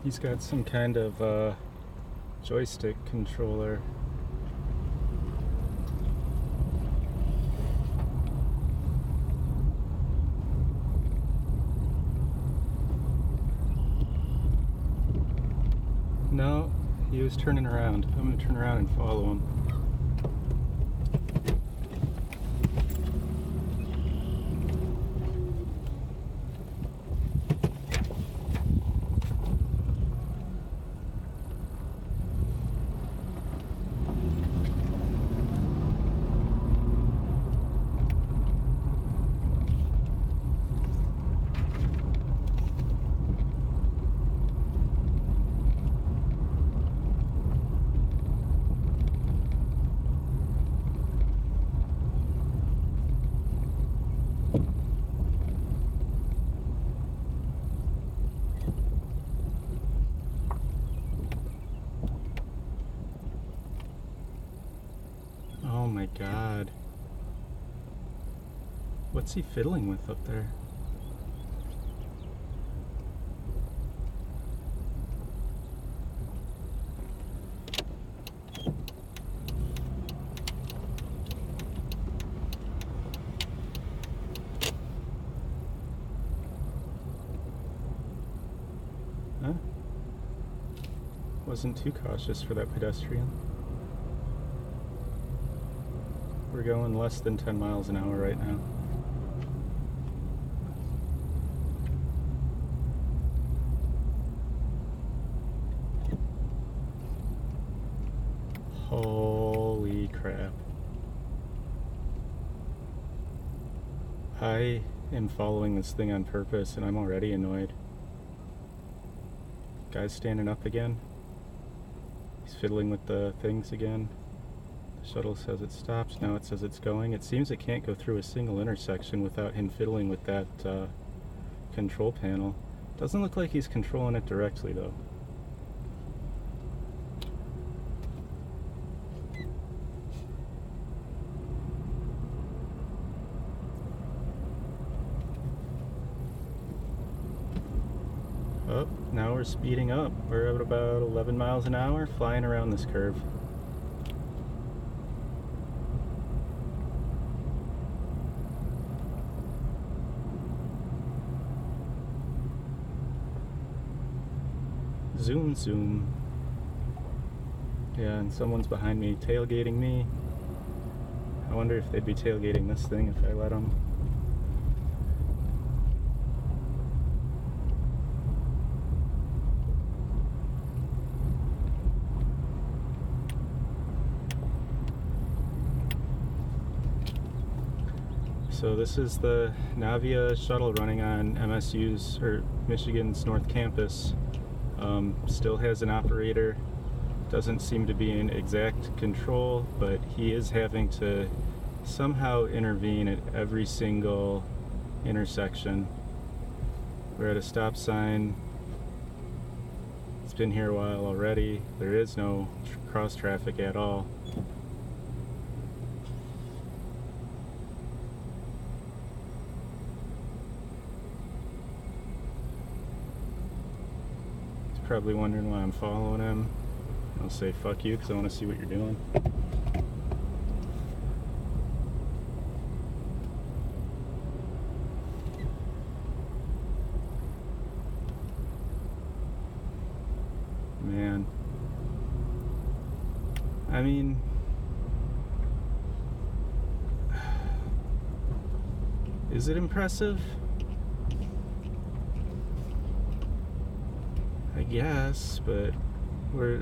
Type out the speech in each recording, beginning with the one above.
He's got some kind of joystick controller. No, he was turning around. I'm going to turn around and follow him. Oh my god. What's he fiddling with up there? Huh? Wasn't too cautious for that pedestrian. We're going less than 10 miles an hour right now. Holy crap. I am following this thing on purpose and I'm already annoyed. Guy's standing up again. He's fiddling with the things again. The shuttle says it stops, now it says it's going. It seems it can't go through a single intersection without him fiddling with that control panel. Doesn't look like he's controlling it directly though. Oh, now we're speeding up. We're at about 11 miles an hour, flying around this curve. Zoom, zoom. Yeah, and someone's behind me tailgating me. I wonder if they'd be tailgating this thing if I let them. So this is the Navia shuttle running on MSU's, or Michigan's North Campus. Still has an operator. Doesn't seem to be in exact control, but he is having to somehow intervene at every single intersection. We're at a stop sign. It's been here a while already. There is no cross traffic at all. He's probably wondering why I'm following him. I'll say fuck you because I want to see what you're doing. Man. I mean, is it impressive? I guess, but we're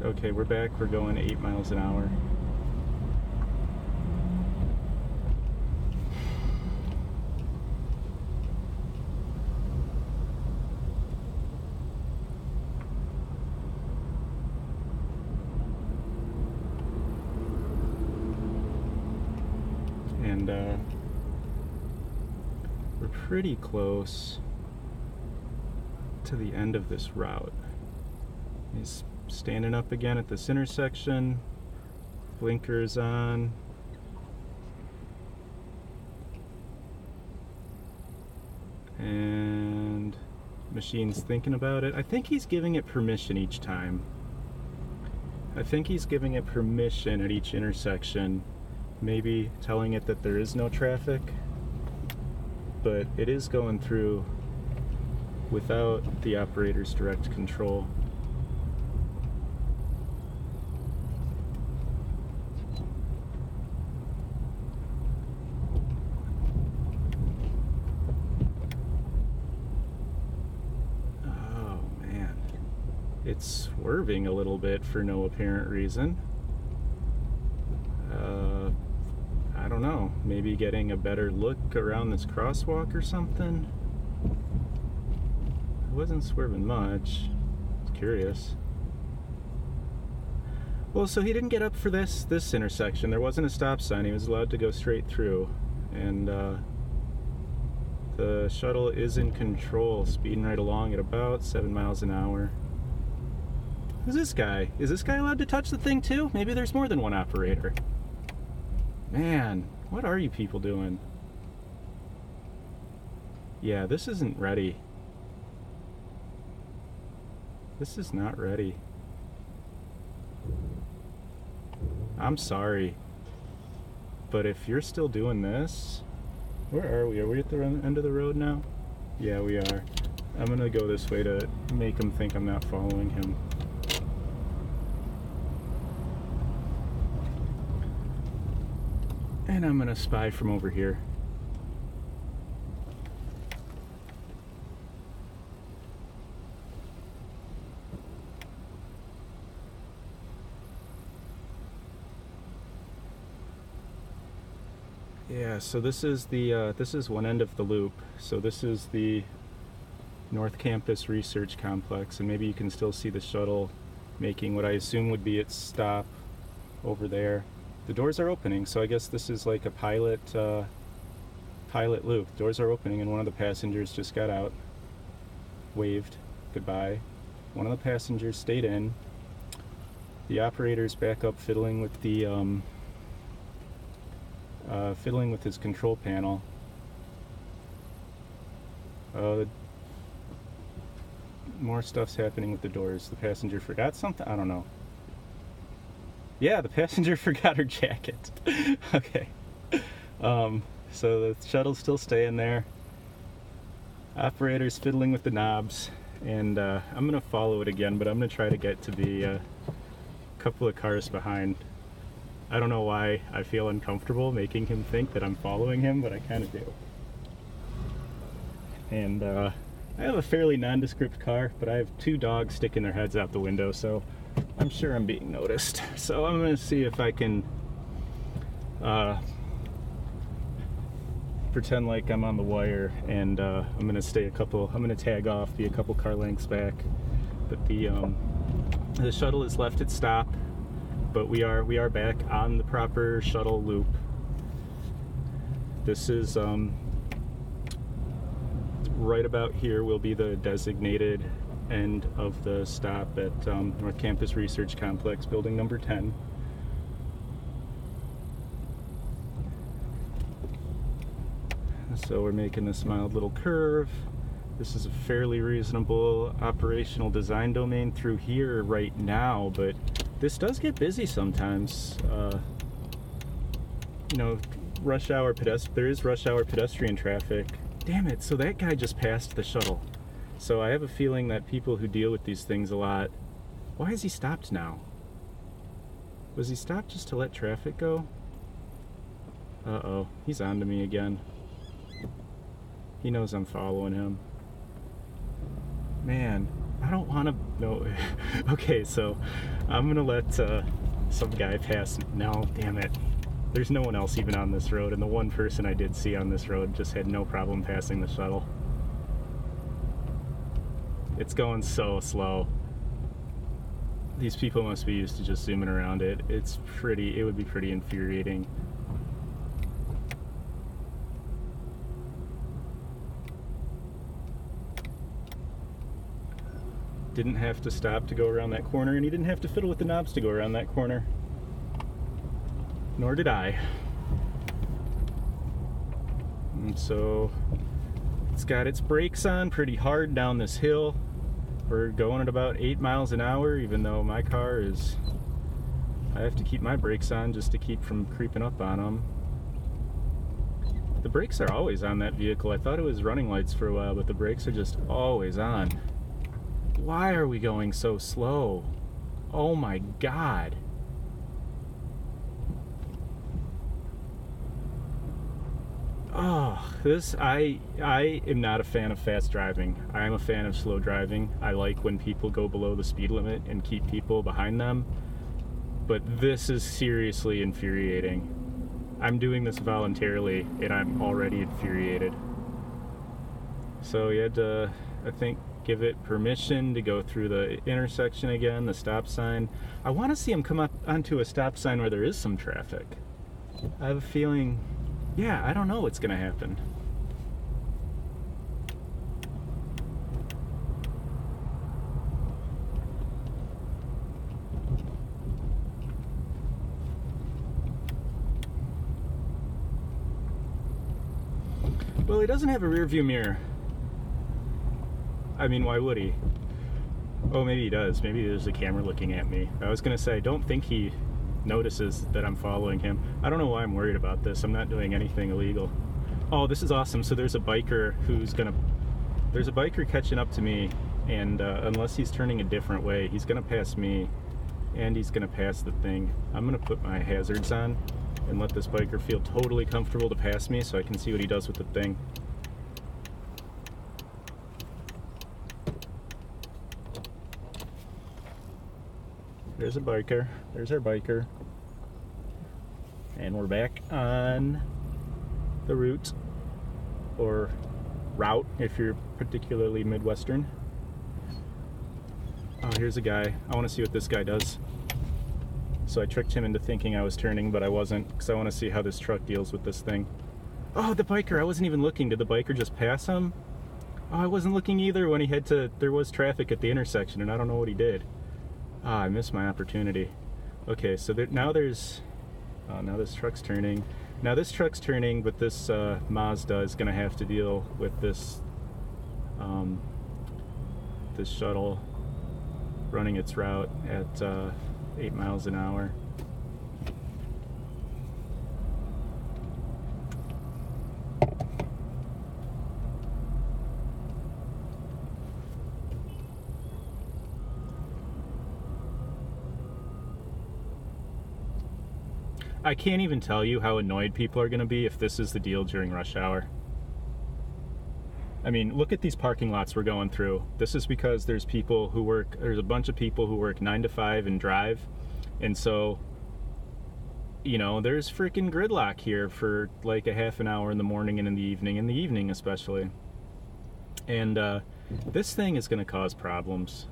back. We're going 8 miles an hour. And we're pretty close to the end of this route. He's standing up again at this intersection. Blinkers on. And machine's thinking about it. I think he's giving it permission each time. I think he's giving it permission at each intersection, maybe telling it that there is no traffic, but it is going through without the operator's direct control. It's swerving a little bit for no apparent reason. I don't know, maybe getting a better look around this crosswalk or something. It wasn't swerving much. I was curious. Well, so he didn't get up for this intersection. There wasn't a stop sign. He was allowed to go straight through. And the shuttle is in control, speeding right along at about 7 miles an hour. Who's this guy? Is this guy allowed to touch the thing too? Maybe there's more than one operator. Man, what are you people doing? Yeah, this isn't ready. This is not ready. I'm sorry. But if you're still doing this... Where are we? Are we at the end of the road now? Yeah, we are. I'm gonna go this way to make him think I'm not following him. And I'm gonna spy from over here. Yeah, so this is the this is one end of the loop. So this is the North Campus Research Complex, and maybe you can still see the shuttle making what I assume would be its stop over there. The doors are opening, so I guess this is like a pilot loop. Doors are opening, and one of the passengers just got out, waved goodbye. One of the passengers stayed in. The operator's back up fiddling with the fiddling with his control panel. More stuff's happening with the doors. The passenger forgot something? I don't know. Yeah, the passenger forgot her jacket. Okay. So the shuttle's still staying there. Operator's fiddling with the knobs. And I'm going to follow it again, but I'm going to try to get to be a couple of cars behind. I don't know why I feel uncomfortable making him think that I'm following him, but I kind of do. And I have a fairly nondescript car, but I have two dogs sticking their heads out the window, so I'm sure I'm being noticed. So I'm going to see if I can pretend like I'm on the wire, and I'm going to tag off, be a couple car lengths back. But the shuttle has left its stop, but we are back on the proper shuttle loop. This is right about here will be the designated end of the stop at North Campus Research Complex, building number 10. So we're making this mild little curve. This is a fairly reasonable operational design domain through here right now, but this does get busy sometimes. You know, there is rush hour pedestrian traffic. Damn it, so that guy just passed the shuttle. So I have a feeling that people who deal with these things a lot... Why is he stopped now? Was he stopped just to let traffic go? Uh-oh, he's on to me again. He knows I'm following him. Man, I don't want to... No. Okay, so I'm going to let some guy pass. No, damn it. There's no one else even on this road, and the one person I did see on this road just had no problem passing the shuttle. It's going so slow. These people must be used to just zooming around it. It would be pretty infuriating. Didn't have to stop to go around that corner, and he didn't have to fiddle with the knobs to go around that corner. Nor did I. And so It's got its brakes on pretty hard down this hill. We're going at about 8 miles an hour, even though my car is... I have to keep my brakes on just to keep from creeping up on them. The brakes are always on that vehicle. I thought it was running lights for a while, but the brakes are just always on. Why are we going so slow? Oh my God. Oh, I am not a fan of fast driving. I am a fan of slow driving. I like when people go below the speed limit and keep people behind them. But this is seriously infuriating. I'm doing this voluntarily and I'm already infuriated. So you had to, I think, give it permission to go through the intersection again, the stop sign. I want to see him come up onto a stop sign where there is some traffic. I have a feeling, yeah, I don't know what's going to happen. Well, he doesn't have a rear view mirror. I mean, why would he? Oh, maybe he does. Maybe there's a camera looking at me. I was gonna say, I don't think he notices that I'm following him. I don't know why I'm worried about this. I'm not doing anything illegal. Oh, this is awesome. So there's a biker there's a biker catching up to me, and unless he's turning a different way, he's gonna pass me, and he's gonna pass the thing. I'm gonna put my hazards on and let this biker feel totally comfortable to pass me so I can see what he does with the thing. There's a biker. There's our biker. And we're back on the route, or route if you're particularly Midwestern. Oh, here's a guy. I want to see what this guy does. So I tricked him into thinking I was turning, but I wasn't, because I want to see how this truck deals with this thing. Oh, the biker! I wasn't even looking. Did the biker just pass him? Oh, I wasn't looking either when he had to... There was traffic at the intersection, and I don't know what he did. Ah, I missed my opportunity. Okay, so now there's... Oh, now this truck's turning. Now this truck's turning, but this Mazda is going to have to deal with this this shuttle running its route at 8 miles an hour. I can't even tell you how annoyed people are going to be if this is the deal during rush hour. I mean, look at these parking lots we're going through. This is because there's a bunch of people who work 9 to 5 and drive. And so, you know, there's freaking gridlock here for like a half an hour in the morning and in the evening especially. And this thing is going to cause problems.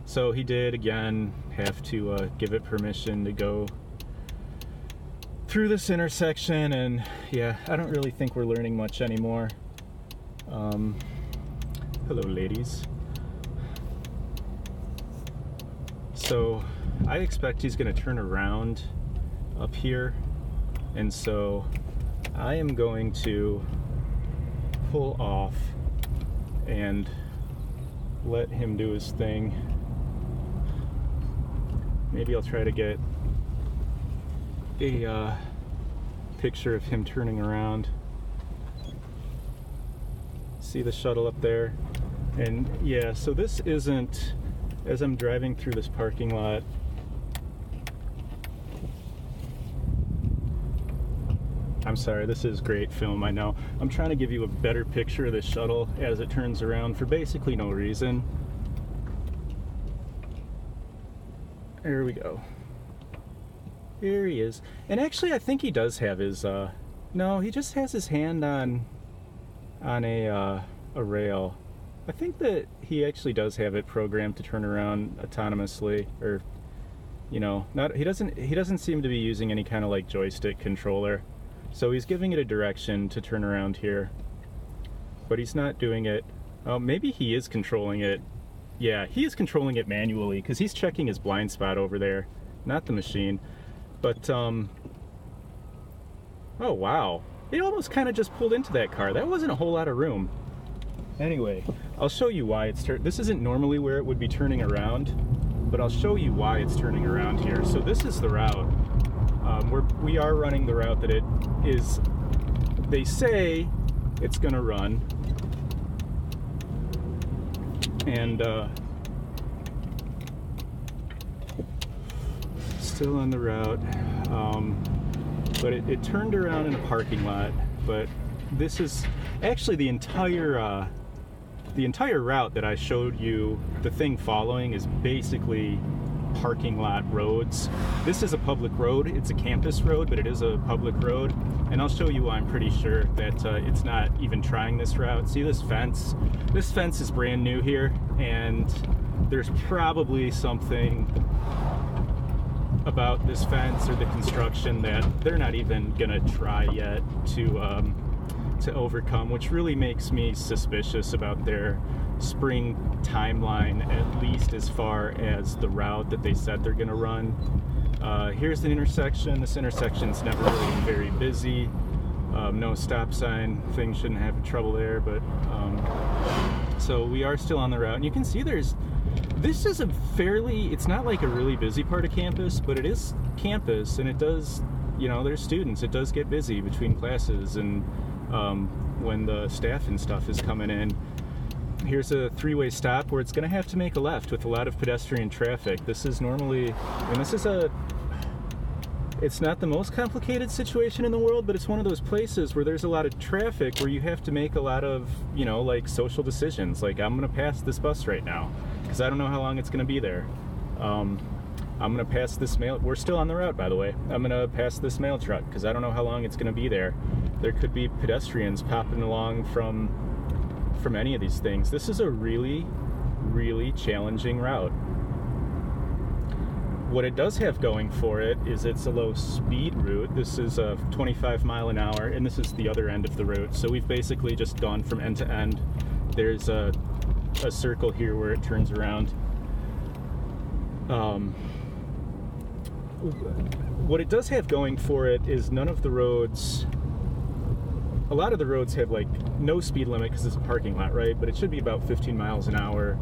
So he did, again, have to give it permission to go through this intersection, and yeah, I don't really think we're learning much anymore. Hello, ladies. So I expect he's going to turn around up here, and so I am going to pull off and let him do his thing. Maybe I'll try to get a picture of him turning around. See the shuttle up there? And yeah, so this isn't, as I'm driving through this parking lot, I'm sorry, this is great film, I know. I'm trying to give you a better picture of this shuttle as it turns around for basically no reason. There we go. Here he is. And actually, I think he does have his, no, he just has his hand on a rail. I think that he actually does have it programmed to turn around autonomously, or, you know, he doesn't seem to be using any kind of like joystick controller. So he's giving it a direction to turn around here, but he's not doing it. Oh, maybe he is controlling it. Yeah, he is controlling it manually because he's checking his blind spot over there, not the machine. But, oh wow, it almost kind of just pulled into that car. That wasn't a whole lot of room. Anyway, I'll show you why it's this isn't normally where it would be turning around, but I'll show you why it's turning around here. So this is the route. We are running the route that it is, they say it's gonna run. And still on the route, but it turned around in a parking lot. But this is actually the entire route that I showed you. The thing following is basically parking lot roads. This is a public road. It's a campus road, but it is a public road. And I'll show you why I'm pretty sure that it's not even trying this route. See this fence? This fence is brand new here, and there's probably something about this fence or the construction that they're not even gonna try yet to overcome, which really makes me suspicious about their spring timeline, at least as far as the route that they said they're gonna run. Here's the intersection. This intersection's never really been very busy. No stop sign. Things shouldn't have trouble there, but so we are still on the route, and you can see this is a fairly, it's not like a really busy part of campus, but it is campus, and it does, you know, there's students. It does get busy between classes and when the staff and stuff is coming in. Here's a three-way stop where it's going to have to make a left with a lot of pedestrian traffic. This is normally, and this is it's not the most complicated situation in the world, but it's one of those places where there's a lot of traffic where you have to make a lot of, you know, like social decisions. Like, I'm going to pass this bus right now because I don't know how long it's going to be there. I'm going to pass this mail. We're still on the route, by the way. I'm going to pass this mail truck because I don't know how long it's going to be there. There could be pedestrians popping along from any of these things. This is a really, really challenging route. What it does have going for it is it's a low speed route. This is a 25 mile an hour, and this is the other end of the route. So we've basically just gone from end to end. There's a circle here where it turns around. What it does have going for it is none of the roads, a lot of the roads have like no speed limit because it's a parking lot, right? But it should be about 15 miles an hour.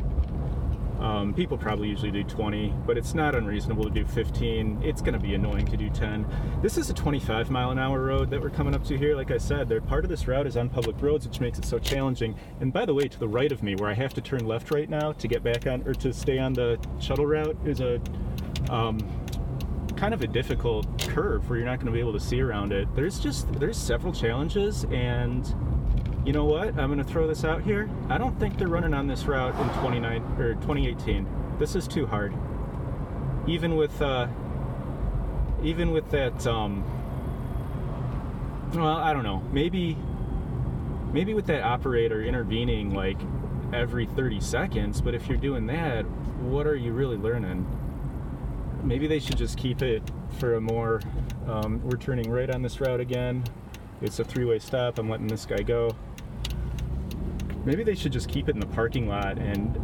People probably usually do 20, but it's not unreasonable to do 15. It's going to be annoying to do 10. This is a 25 mile an hour road that we're coming up to here. Like I said, part of this route is on public roads, which makes it so challenging. And by the way, to the right of me, where I have to turn left right now to get back on, or to stay on the shuttle route, is a kind of a difficult curve where you're not going to be able to see around it. There's several challenges, and you know what? I'm going to throw this out here. I don't think they're running on this route in 2018. This is too hard. Even with that, well, I don't know. Maybe with that operator intervening like every 30 seconds, but if you're doing that, what are you really learning? Maybe they should just keep it for a more, we're turning right on this route again. It's a three-way stop. I'm letting this guy go. Maybe they should just keep it in the parking lot and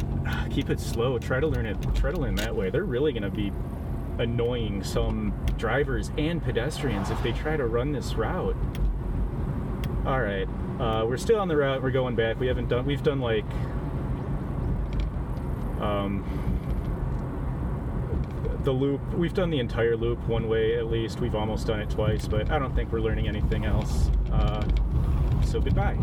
keep it slow. Try to learn that way. They're really going to be annoying some drivers and pedestrians if they try to run this route. All right, we're still on the route. We're going back. We've done like the loop. We've done the entire loop one way at least. We've almost done it twice, but I don't think we're learning anything else. So goodbye.